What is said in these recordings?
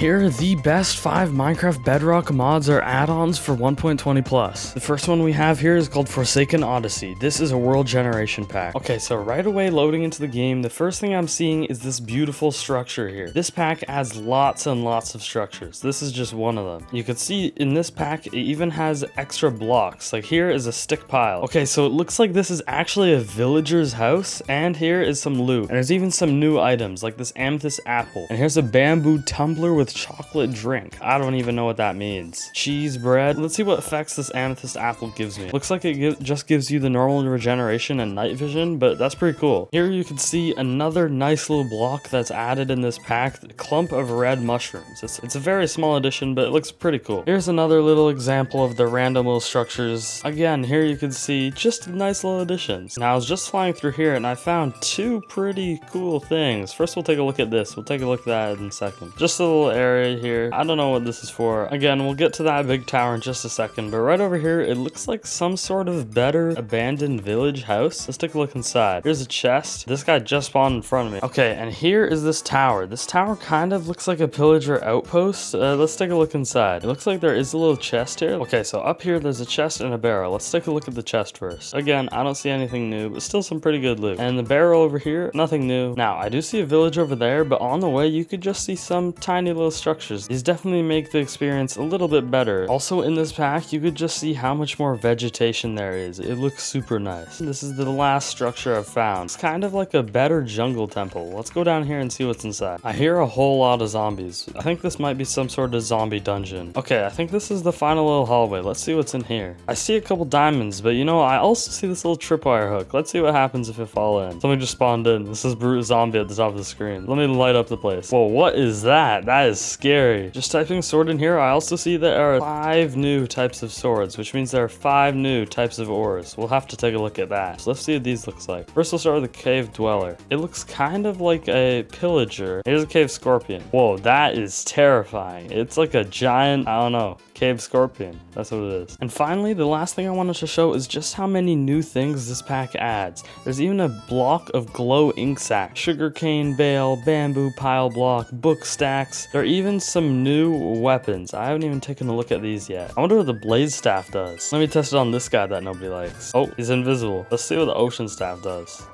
Here are the best 5 Minecraft Bedrock mods or add-ons for 1.20 plus. The first one we have here is called Forsaken Odyssey. This is a world generation pack. Okay, so right away loading into the game, the first thing I'm seeing is this beautiful structure here. This pack adds lots and lots of structures. This is just one of them. You can see in this pack, it even has extra blocks. Like here is a stick pile. Okay, so it looks like this is actually a villager's house, and here is some loot. And there's even some new items like this amethyst apple. And here's a bamboo tumbler with chocolate drink. I don't even know what that means. Cheese bread. Let's see what effects this amethyst apple gives me. Looks like it just gives you the normal regeneration and night vision, but that's pretty cool. Here you can see another nice little block that's added in this pack, a clump of red mushrooms. It's a very small addition, but it looks pretty cool. Here's another little example of the random little structures. Again, here you can see just nice little additions. Now I was just flying through here and I found 2 pretty cool things. First we'll take a look at this. We'll take a look at that in a second. Just a little area here. I don't know what this is for. Again, we'll get to that big tower in just a second, but right over here it looks like some sort of better abandoned village house. Let's take a look inside. Here's a chest. This guy just spawned in front of me. Okay, and here is this tower. This tower kind of looks like a pillager outpost. Let's take a look inside. It looks like there is a little chest here. Okay, so up here there's a chest and a barrel. Let's take a look at the chest first. Again, I don't see anything new, but still some pretty good loot. And the barrel over here, nothing new. Now, I do see a village over there, but on the way you could just see some tiny little structures. These definitely make the experience a little bit better. Also in this pack, you could just see how much more vegetation there is. It looks super nice. This is the last structure I've found. It's kind of like a better jungle temple. Let's go down here and see what's inside. I hear a whole lot of zombies. I think this might be some sort of zombie dungeon. Okay, I think this is the final little hallway. Let's see what's in here. I see a couple diamonds, but you know, I also see this little tripwire hook. Let's see what happens if it fall in. Somebody just spawned in. This is brute zombie at the top of the screen. Let me light up the place. Whoa, what is that? That is scary. Just typing sword in here, I also see there are 5 new types of swords, which means there are 5 new types of ores. We'll have to take a look at that. So let's see what these looks like. First we'll start with the cave dweller. It looks kind of like a pillager. Here's a cave scorpion. Whoa, that is terrifying. It's like a giant, I don't know, cave scorpion. That's what it is. And finally, the last thing I wanted to show is just how many new things this pack adds. There's even a block of glow ink sac, sugarcane bale, bamboo pile block, book stacks. There are even some new weapons. I haven't even taken a look at these yet. I wonder what the blaze staff does. Let me test it on this guy that nobody likes. Oh, he's invisible. Let's see what the ocean staff does.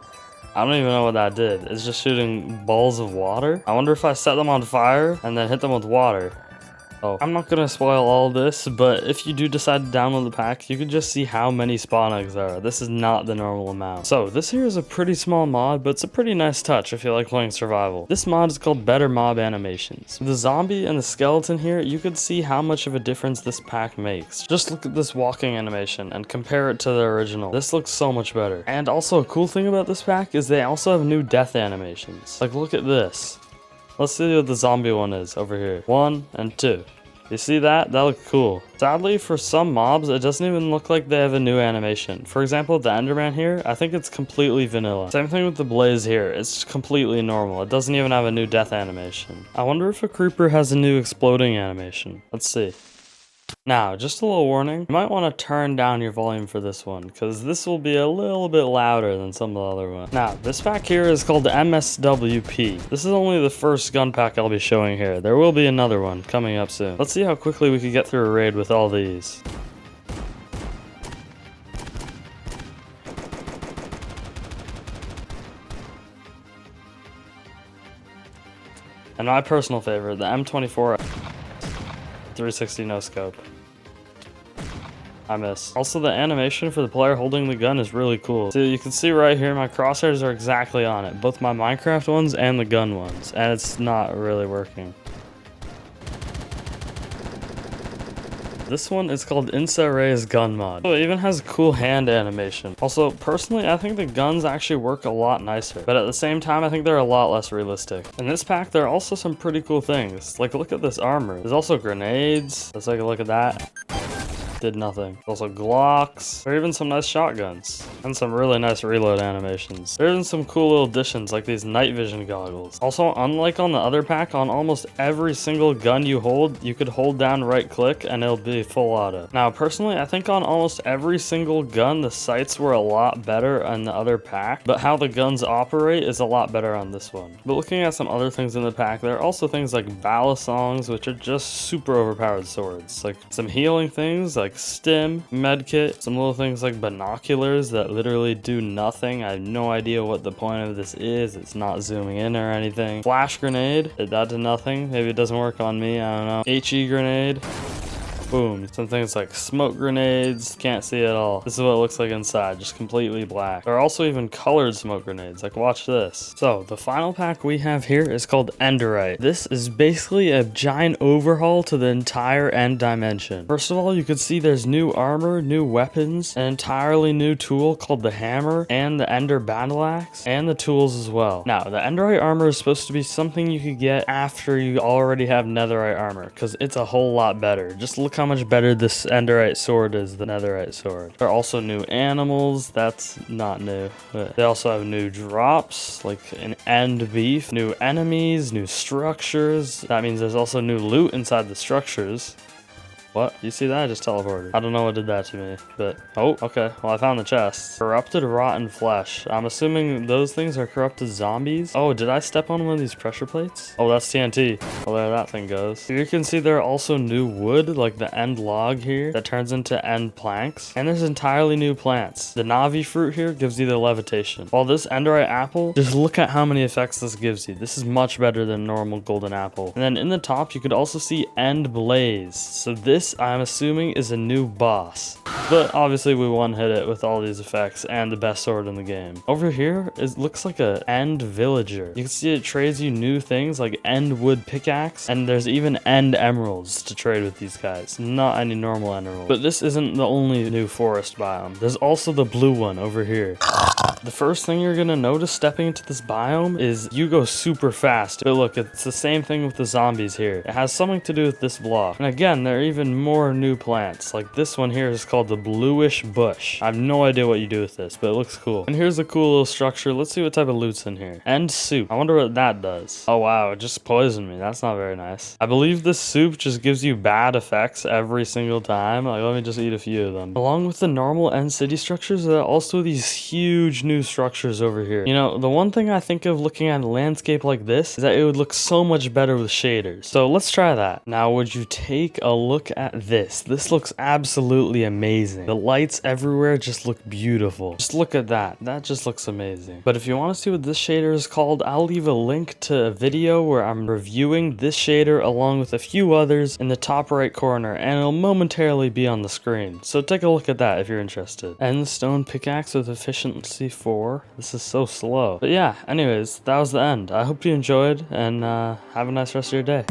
I don't even know what that did. It's just shooting balls of water. I wonder if I set them on fire and then hit them with water. Oh, I'm not gonna spoil all this, but if you do decide to download the pack, you can just see how many spawn eggs there are. This is not the normal amount. So this here is a pretty small mod, but it's a pretty nice touch if you like playing survival. This mod is called Better Mob Animations. With the zombie and the skeleton here, you could see how much of a difference this pack makes. Just look at this walking animation and compare it to the original. This looks so much better. And also a cool thing about this pack is they also have new death animations. Like look at this. Let's see what the zombie one is over here. 1 and 2. You see that? That looks cool. Sadly, for some mobs, it doesn't even look like they have a new animation. For example, the Enderman here, I think it's completely vanilla. Same thing with the Blaze here. It's completely normal. It doesn't even have a new death animation. I wonder if a creeper has a new exploding animation. Let's see. Now, just a little warning, you might want to turn down your volume for this one, because this will be a little bit louder than some of the other ones. Now, this pack here is called the MSWP. This is only the first gun pack I'll be showing here. There will be another one coming up soon. Let's see how quickly we can get through a raid with all these. And my personal favorite, the M24 360 no scope. I miss. Also, the animation for the player holding the gun is really cool. So you can see right here, my crosshairs are exactly on it. Both my Minecraft ones and the gun ones. And it's not really working. This one is called InSaRe's gun mod. So it even has a cool hand animation. Also, personally, I think the guns actually work a lot nicer. But at the same time, I think they're a lot less realistic. In this pack, there are also some pretty cool things. Like, look at this armor. There's also grenades. Let's take a look at that. did nothing. Also Glocks, or even some nice shotguns, and some really nice reload animations. There are even some cool little additions like these night vision goggles. Also, unlike on the other pack, on almost every single gun you hold, you could hold down right click and it'll be full auto. Now, personally, I think on almost every single gun, the sights were a lot better on the other pack, but how the guns operate is a lot better on this one. But looking at some other things in the pack, there are also things like balisongs, which are just super overpowered swords. Like some healing things like stim, medkit, some little things like binoculars that literally do nothing. I have no idea what the point of this is. It's not zooming in or anything. Flash grenade, that did nothing. Maybe it doesn't work on me, I don't know. HE grenade. Boom. Some things like smoke grenades, can't see at all. This is what it looks like inside, just completely black. There are also even colored smoke grenades, like watch this. So the final pack we have here is called Enderite. This is basically a giant overhaul to the entire end dimension. First of all, you can see there's new armor, new weapons, an entirely new tool called the hammer, and the Ender battle axe, and the tools as well. Now, the Enderite armor is supposed to be something you could get after you already have Netherite armor, because it's a whole lot better. Just look how much better this Enderite sword is than Netherite sword. There are also new animals. That's not new. But they also have new drops, like an end beef, new enemies, new structures. That means there's also new loot inside the structures. What? You see that? I just teleported. I don't know what did that to me, but... Oh, okay. Well, I found the chest. Corrupted rotten flesh. I'm assuming those things are corrupted zombies. Oh, did I step on one of these pressure plates? Oh, that's TNT. Well, there that thing goes. You can see there are also new wood, like the end log here, that turns into end planks. And there's entirely new plants. The Navi fruit here gives you the levitation. While this Enderite apple, just look at how many effects this gives you. This is much better than normal golden apple. And then in the top, you could also see end blaze. So this, I'm assuming, is a new boss. But obviously we one-hit it with all these effects and the best sword in the game. Over here, it looks like a end villager. You can see it trades you new things like end wood pickaxe, and there's even end emeralds to trade with these guys. Not any normal emerald. But this isn't the only new forest biome. There's also the blue one over here. The first thing you're gonna notice stepping into this biome is you go super fast. But look, it's the same thing with the zombies here. It has something to do with this block. And again, there are even more new plants. Like this one here is called the bluish bush. I have no idea what you do with this, but it looks cool. And here's a cool little structure. Let's see what type of loot's in here. End soup. I wonder what that does. Oh wow, it just poisoned me. That's not very nice. I believe this soup just gives you bad effects every single time. Like, let me just eat a few of them. Along with the normal end city structures, there are also these huge new structures over here. You know, the one thing I think of looking at a landscape like this is that it would look so much better with shaders. So let's try that. Now, would you take a look at this? This looks absolutely amazing. The lights everywhere just look beautiful. Just look at that. That just looks amazing. But if you want to see what this shader is called, I'll leave a link to a video where I'm reviewing this shader along with a few others in the top right corner, and it'll momentarily be on the screen. So take a look at that if you're interested. End stone pickaxe with efficiency 4. This is so slow. But yeah, anyways, that was the end. I hope you enjoyed, and have a nice rest of your day.